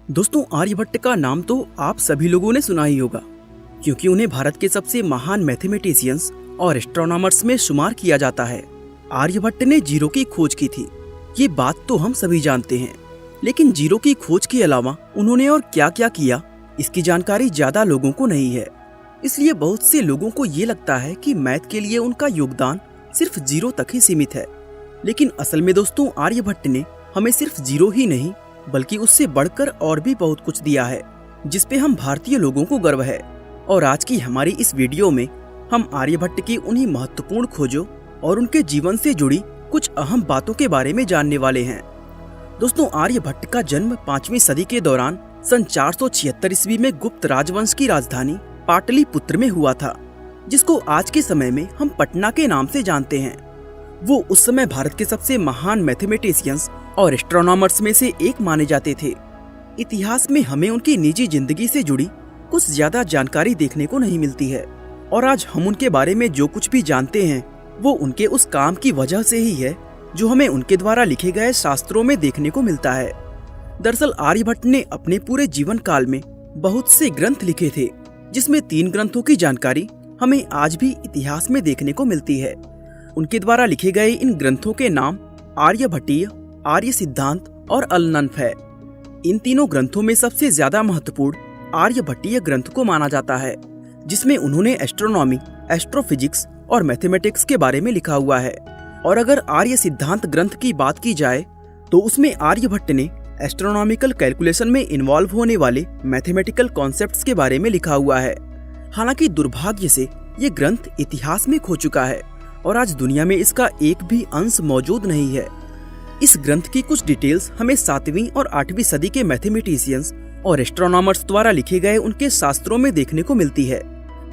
दोस्तों, आर्यभट्ट का नाम तो आप सभी लोगों ने सुना ही होगा, क्योंकि उन्हें भारत के सबसे महान मैथमेटिशियंस और एस्ट्रोनॉमर्स में शुमार किया जाता है। आर्यभट्ट ने जीरो की खोज की थी, ये बात तो हम सभी जानते हैं। लेकिन जीरो की खोज के अलावा उन्होंने और क्या क्या किया, इसकी जानकारी ज्यादा लोगों को नहीं है। इसलिए बहुत से लोगों को ये लगता है कि मैथ के लिए उनका योगदान सिर्फ जीरो तक ही सीमित है। लेकिन असल में दोस्तों, आर्यभट्ट ने हमें सिर्फ जीरो ही नहीं बल्कि उससे बढ़कर और भी बहुत कुछ दिया है, जिसपे हम भारतीय लोगों को गर्व है। और आज की हमारी इस वीडियो में हम आर्यभट्ट की उन्हीं महत्वपूर्ण खोजों और उनके जीवन से जुड़ी कुछ अहम बातों के बारे में जानने वाले हैं। दोस्तों, आर्यभट्ट का जन्म 5वीं सदी के दौरान सन 476 ईस्वी में गुप्त राजवंश की राजधानी पाटलिपुत्र में हुआ था, जिसको आज के समय में हम पटना के नाम से जानते हैं। वो उस समय भारत के सबसे महान मैथमेटिशियंस और एस्ट्रोनॉमर्स में से एक माने जाते थे। इतिहास में हमें उनकी निजी जिंदगी से जुड़ी कुछ ज्यादा जानकारी देखने को नहीं मिलती है, और आज हम उनके बारे में जो कुछ भी जानते हैं वो उनके उस काम की वजह से ही है जो हमें उनके द्वारा लिखे गए शास्त्रों में देखने को मिलता है। दरअसल आर्यभट्ट ने अपने पूरे जीवन काल में बहुत से ग्रंथ लिखे थे, जिसमें 3 ग्रंथों की जानकारी हमें आज भी इतिहास में देखने को मिलती है। उनके द्वारा लिखे गए इन ग्रंथों के नाम आर्यभट्टीय, आर्य सिद्धांत और अलनन्फ है। इन तीनों ग्रंथों में सबसे ज्यादा महत्वपूर्ण आर्यभट्टीय ग्रंथ को माना जाता है, जिसमें उन्होंने एस्ट्रोनॉमी, एस्ट्रोफिजिक्स और मैथमेटिक्स के बारे में लिखा हुआ है। और अगर आर्य सिद्धांत ग्रंथ की बात की जाए तो उसमें आर्यभट्ट ने एस्ट्रोनॉमिकल कैलकुलेशन में इन्वॉल्व होने वाले मैथमेटिकल कॉन्सेप्ट्स के बारे में लिखा हुआ है। हालांकि दुर्भाग्य से ये ग्रंथ इतिहास में खो चुका है और आज दुनिया में इसका एक भी अंश मौजूद नहीं है। इस ग्रंथ की कुछ डिटेल्स हमें 7वीं और 8वीं सदी के मैथमेटिशियंस और एस्ट्रोनॉमर्स द्वारा लिखे गए उनके शास्त्रों में देखने को मिलती है,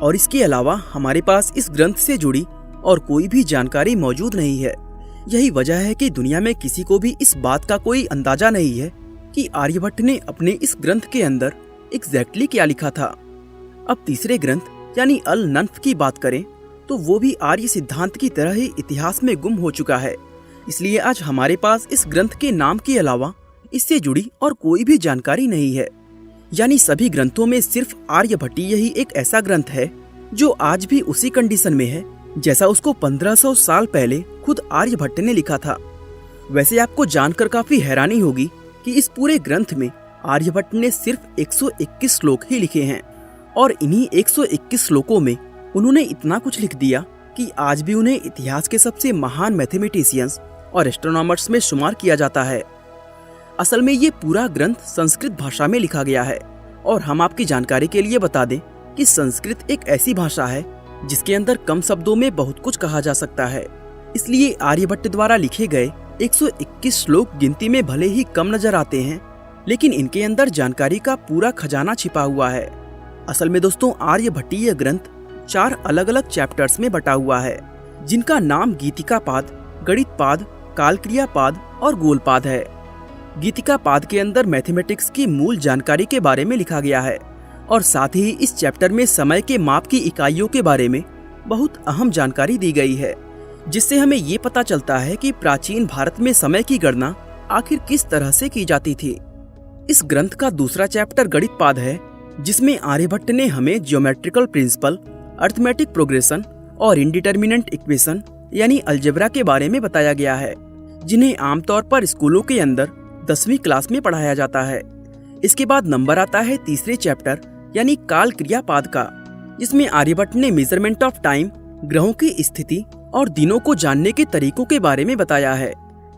और इसके अलावा हमारे पास इस ग्रंथ से जुड़ी और कोई भी जानकारी मौजूद नहीं है। यही वजह है कि दुनिया में किसी को भी इस बात का कोई अंदाजा नहीं है कि आर्यभट्ट ने अपने इस ग्रंथ के अंदर एग्जैक्टली क्या लिखा था। अब तीसरे ग्रंथ यानी अलनन्फ की बात करें तो वो भी आर्य सिद्धांत की तरह ही इतिहास में गुम हो चुका है। इसलिए आज हमारे पास इस ग्रंथ के नाम के अलावा इससे जुड़ी और कोई भी जानकारी नहीं है। यानी सभी ग्रंथों में सिर्फ आर्यभट्टीय ही एक ऐसा ग्रंथ है जो आज भी उसी कंडीशन में है जैसा उसको 1500 साल पहले खुद आर्यभट्ट ने लिखा था। वैसे आपको जानकर काफी हैरानी होगी कि इस पूरे ग्रंथ में आर्यभट्ट ने सिर्फ 121 श्लोक ही लिखे हैं, और इन्हीं 121 श्लोकों में उन्होंने इतना कुछ लिख दिया कि आज भी उन्हें इतिहास के सबसे महान मैथमेटिशियंस और एस्ट्रोनॉमर्स में शुमार किया जाता है। असल में ये पूरा ग्रंथ संस्कृत भाषा में लिखा गया है, और हम आपकी जानकारी के लिए बता दें कि संस्कृत एक ऐसी भाषा है जिसके अंदर कम शब्दों में बहुत कुछ कहा जा सकता है। इसलिए आर्यभट्ट द्वारा लिखे गए 121 श्लोक गिनती में भले ही कम नजर आते हैं, लेकिन इनके अंदर जानकारी का पूरा खजाना छिपा हुआ है। असल में दोस्तों, आर्यभट्टीय ग्रंथ 4 अलग अलग चैप्टर्स में बटा हुआ है, जिनका नाम गीतिका पाद, गणित पाद, कालक्रिया पाद और गोलपाद है। गीतिका पाद के अंदर मैथमेटिक्स की मूल जानकारी के बारे में लिखा गया है, और साथ ही इस चैप्टर में समय के माप की इकाइयों के बारे में बहुत अहम जानकारी दी गई है, जिससे हमें ये पता चलता है कि प्राचीन भारत में समय की गणना आखिर किस तरह से की जाती थी। इस ग्रंथ का दूसरा चैप्टर गणित पाद है, जिसमें आर्यभट्ट ने हमें ज्योमेट्रिकल प्रिंसिपल, अर्थमेटिक प्रोग्रेशन और इंडिटर्मिनेंट इक्वेशन यानी अलजेब्रा के बारे में बताया गया है, जिन्हें आमतौर पर स्कूलों के अंदर 10वीं क्लास में पढ़ाया जाता है। इसके बाद नंबर आता है तीसरे चैप्टर यानी काल क्रियापाद का, जिसमें आर्यभट्ट ने मेजरमेंट ऑफ टाइम, ग्रहों की स्थिति और दिनों को जानने के तरीकों के बारे में बताया है।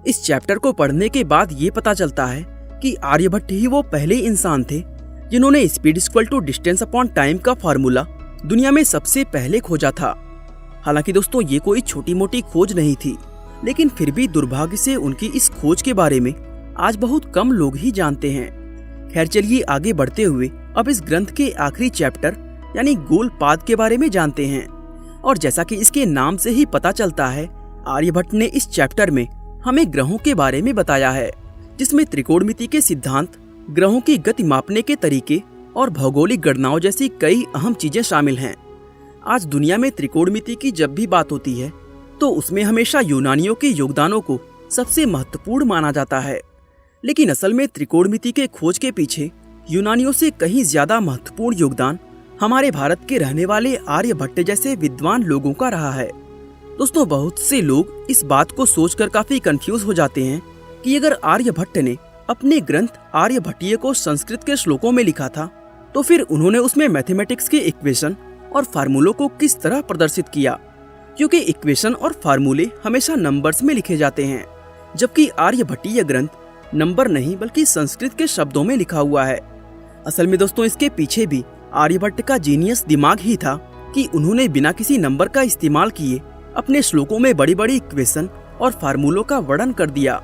इस चैप्टर को पढ़ने के बाद ये पता चलता है कि आर्यभट्ट ही वो पहले इंसान थे जिन्होंने speed equal to distance upon time का फार्मूला दुनिया में सबसे पहले खोजा था। हालांकि दोस्तों, ये कोई छोटी मोटी खोज नहीं थी, लेकिन फिर भी दुर्भाग्य से उनकी इस खोज के बारे में आज बहुत कम लोग ही जानते हैं। खैर, चलिए आगे बढ़ते हुए अब इस ग्रंथ के आखिरी चैप्टर यानी गोलपाद के बारे में जानते हैं। और जैसा कि इसके नाम से ही पता चलता है, आर्यभट्ट ने इस चैप्टर में हमें ग्रहों के बारे में बताया है, जिसमें त्रिकोणमिति के सिद्धांत, ग्रहों की गति मापने के तरीके और भौगोलिक गणनाओं जैसी कई अहम चीजें शामिल हैं। आज दुनिया में त्रिकोणमिति की जब भी बात होती है तो उसमें हमेशा यूनानियों के योगदानों को सबसे महत्वपूर्ण माना जाता है। लेकिन असल में त्रिकोणमिति के खोज के पीछे यूनानियों से कहीं ज्यादा महत्वपूर्ण योगदान हमारे भारत के रहने वाले आर्यभट्ट जैसे विद्वान लोगों का रहा है। दोस्तों, बहुत से लोग इस बात को सोचकर काफी कंफ्यूज हो जाते हैं कि अगर आर्यभट्ट ने अपने ग्रंथ आर्यभट्टीय को संस्कृत के श्लोकों में लिखा था, तो फिर उन्होंने उसमें मैथमेटिक्स के इक्वेशन और फार्मूलों को किस तरह प्रदर्शित किया, क्योंकि इक्वेशन और फार्मूले हमेशा नंबर्स में लिखे जाते हैं, जबकि आर्यभट्टीय ग्रंथ नंबर नहीं बल्कि संस्कृत के शब्दों में लिखा हुआ है। असल में दोस्तों, इसके पीछे भी आर्यभट्ट का जीनियस दिमाग ही था कि उन्होंने बिना किसी नंबर का इस्तेमाल किए अपने श्लोकों में बड़ी बड़ी इक्वेशन और फार्मूलों का वर्णन कर दिया।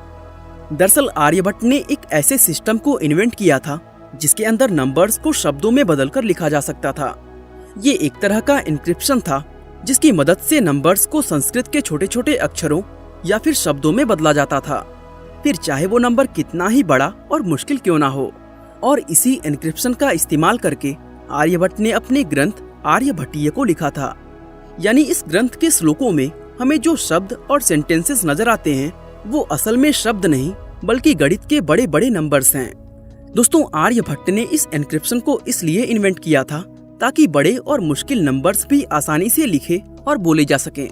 दरअसल आर्यभट्ट ने एक ऐसे सिस्टम को इन्वेंट किया था जिसके अंदर नंबर्स को शब्दों में बदलकर लिखा जा सकता था। ये एक तरह का इंक्रिप्शन था जिसकी मदद से नंबर्स को संस्कृत के छोटे छोटे अक्षरों या फिर शब्दों में बदला जाता था, फिर चाहे वो नंबर कितना ही बड़ा और मुश्किल क्यों ना हो। और इसी एन्क्रिप्शन का इस्तेमाल करके आर्यभट्ट ने अपने ग्रंथ आर्यभट्टीय को लिखा था। यानी इस ग्रंथ के श्लोकों में हमें जो शब्द और सेंटेंसेस नजर आते हैं वो असल में शब्द नहीं बल्कि गणित के बड़े बड़े नंबर्स हैं। दोस्तों, आर्यभट्ट ने इस एन्क्रिप्शन को इसलिए इन्वेंट किया था ताकि बड़े और मुश्किल नंबर्स भी आसानी से लिखे और बोले जा सकें।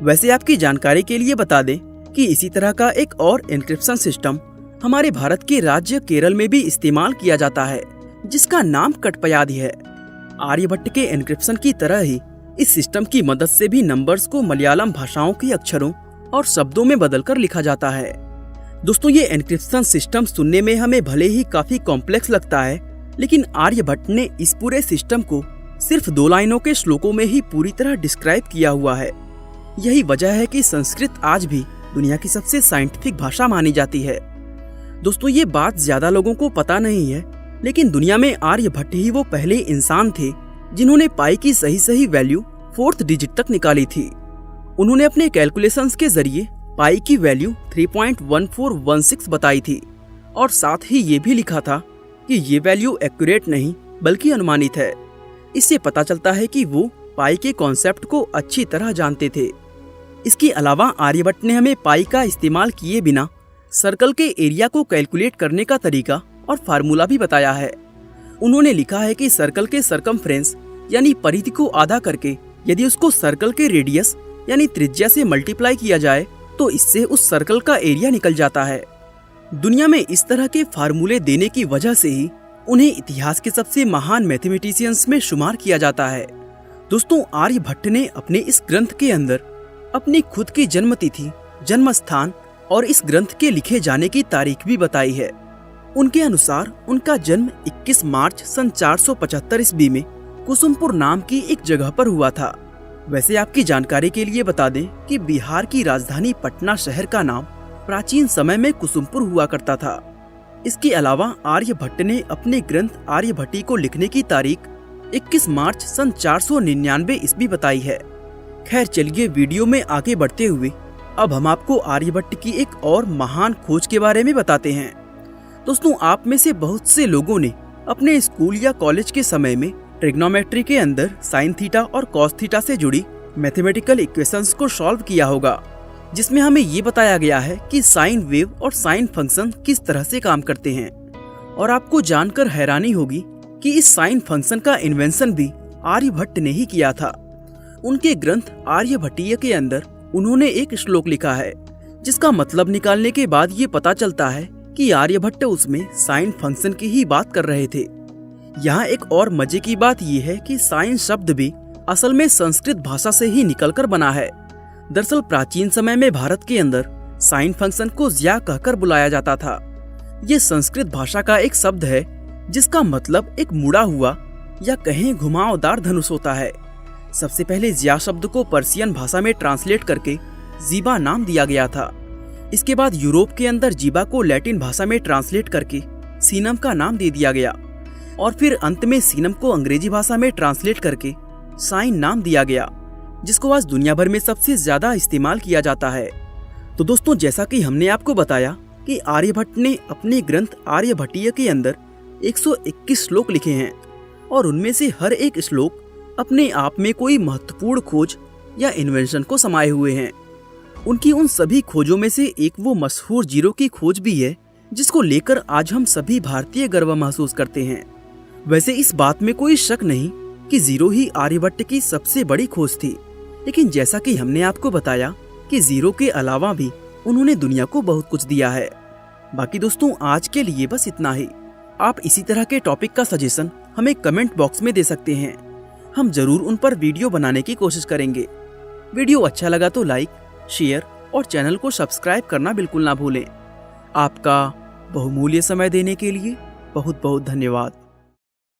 वैसे आपकी जानकारी के लिए बता दें कि इसी तरह का एक और एन्क्रिप्शन सिस्टम हमारे भारत के राज्य केरल में भी इस्तेमाल किया जाता है, जिसका नाम कटपयादी है। आर्यभट्ट के एन्क्रिप्शन की तरह ही इस सिस्टम की मदद से भी नंबर्स को मलयालम भाषाओं के अक्षरों और शब्दों में बदलकर लिखा जाता है। दोस्तों, ये एन्क्रिप्शन सिस्टम सुनने में हमें भले ही काफी कॉम्प्लेक्स लगता है, लेकिन आर्यभट्ट ने इस पूरे सिस्टम को सिर्फ 2 लाइनों के श्लोकों में ही पूरी तरह डिस्क्राइब किया हुआ है। यही वजह है कि संस्कृत आज भी दुनिया की सबसे साइंटिफिक भाषा मानी जाती है। दोस्तों, ये बात ज्यादा लोगों को पता नहीं है, लेकिन दुनिया में आर्यभट्ट ही वो पहले इंसान थे जिन्होंने पाई की सही वैल्यू 4th डिजिट तक निकाली थी। उन्होंने अपने कैलकुलेशंस के जरिए पाई की वैल्यू 3.1416 बताई थी और साथ ही ये भी लिखा था कि ये वैल्यू एक्यूरेट नहीं बल्कि अनुमानित है। इससे पता चलता है कि वो पाई के कॉन्सेप्ट को अच्छी तरह जानते थे। इसके अलावा आर्यभट्ट ने हमें पाई का इस्तेमाल किए बिना सर्कल के एरिया को कैलकुलेट करने का तरीका और फार्मूला भी बताया है। उन्होंने लिखा है कि सर्कल के सरकमफ्रेंस यानी परिधि को आधा करके यदि उसको सर्कल के रेडियस यानी त्रिज्या से मल्टीप्लाई किया जाए तो इससे उस सर्कल का एरिया निकल जाता है। दुनिया में इस तरह के फार्मूले देने की वजह से ही उन्हें इतिहास के सबसे महान मैथमेटिशियंस में शुमार किया जाता है। दोस्तों, आर्यभट्ट ने अपने इस ग्रंथ के अंदर अपनी खुद की जन्म तिथि, जन्म स्थान और इस ग्रंथ के लिखे जाने की तारीख भी बताई है। उनके अनुसार उनका जन्म 21 मार्च सन 475 ईस्वी में कुसुमपुर नाम की एक जगह पर हुआ था। वैसे आपकी जानकारी के लिए बता दें कि बिहार की राजधानी पटना शहर का नाम प्राचीन समय में कुसुमपुर हुआ करता था। इसके अलावा आर्यभट्ट ने अपने ग्रंथ आर्यभट्टी को लिखने की तारीख 21 मार्च सन 499 ईस्वी बताई है। खैर चलिए, वीडियो में आगे बढ़ते हुए अब हम आपको आर्यभट्ट की एक और महान खोज के बारे में बताते हैं। दोस्तों, आप में से बहुत से लोगों ने अपने स्कूल या कॉलेज के समय में ट्रिग्नोमेट्री के अंदर साइन थीटा और कॉस थीटा से जुड़ी मैथमेटिकल इक्वेशंस को सॉल्व किया होगा, जिसमें हमें ये बताया गया है कि साइन वेव और साइन फंक्शन किस तरह से काम करते हैं। और आपको जानकर हैरानी होगी कि इस साइन फंक्शन का इन्वेंशन भी आर्यभट्ट ने ही किया था। उनके ग्रंथ आर्यभट्टीय के अंदर उन्होंने एक श्लोक लिखा है जिसका मतलब निकालने के बाद ये पता चलता है कि आर्यभट्ट उसमें साइन फंक्शन की ही बात कर रहे थे। यहाँ एक और मजे की बात ये है कि साइन शब्द भी असल में संस्कृत भाषा से ही निकलकर बना है। दरअसल प्राचीन समय में भारत के अंदर साइन फंक्शन को ज्या कहकर बुलाया जाता था। ये संस्कृत भाषा का एक शब्द है जिसका मतलब एक मुड़ा हुआ या कहें घुमावदार धनुष होता है। सबसे पहले ज्या शब्द को पर्शियन भाषा में ट्रांसलेट करके जीबा नाम दिया गया था। इसके बाद यूरोप के अंदर जीबा को लैटिन भाषा में ट्रांसलेट करके सीनम का नाम दे दिया गया और फिर अंत में सीनम को अंग्रेजी भाषा में ट्रांसलेट करके साइन नाम दिया गया, जिसको आज दुनिया भर में सबसे ज्यादा इस्तेमाल किया जाता है। तो दोस्तों, जैसा कि हमने आपको बताया कि आर्यभट्ट ने अपने ग्रंथ आर्यभट्टीय के अंदर 121 श्लोक लिखे हैं और उनमें से हर एक श्लोक अपने आप में कोई महत्वपूर्ण खोज या इन्वेंशन को समाये हुए हैं। उनकी उन सभी खोजों में से एक वो मशहूर जीरो की खोज भी है जिसको लेकर आज हम सभी भारतीय गर्व महसूस करते हैं। वैसे इस बात में कोई शक नहीं कि जीरो ही आर्यभट्ट की सबसे बड़ी खोज थी, लेकिन जैसा कि हमने आपको बताया कि जीरो के अलावा भी उन्होंने दुनिया को बहुत कुछ दिया है। बाकी दोस्तों, आज के लिए बस इतना ही। आप इसी तरह के टॉपिक का सजेशन हमें कमेंट बॉक्स में दे सकते हैं। हम जरूर उन पर वीडियो बनाने की कोशिश करेंगे। वीडियो अच्छा लगा तो लाइक, शेयर और चैनल को सब्सक्राइब करना बिल्कुल ना भूलें। आपका बहुमूल्य समय देने के लिए बहुत बहुत धन्यवाद।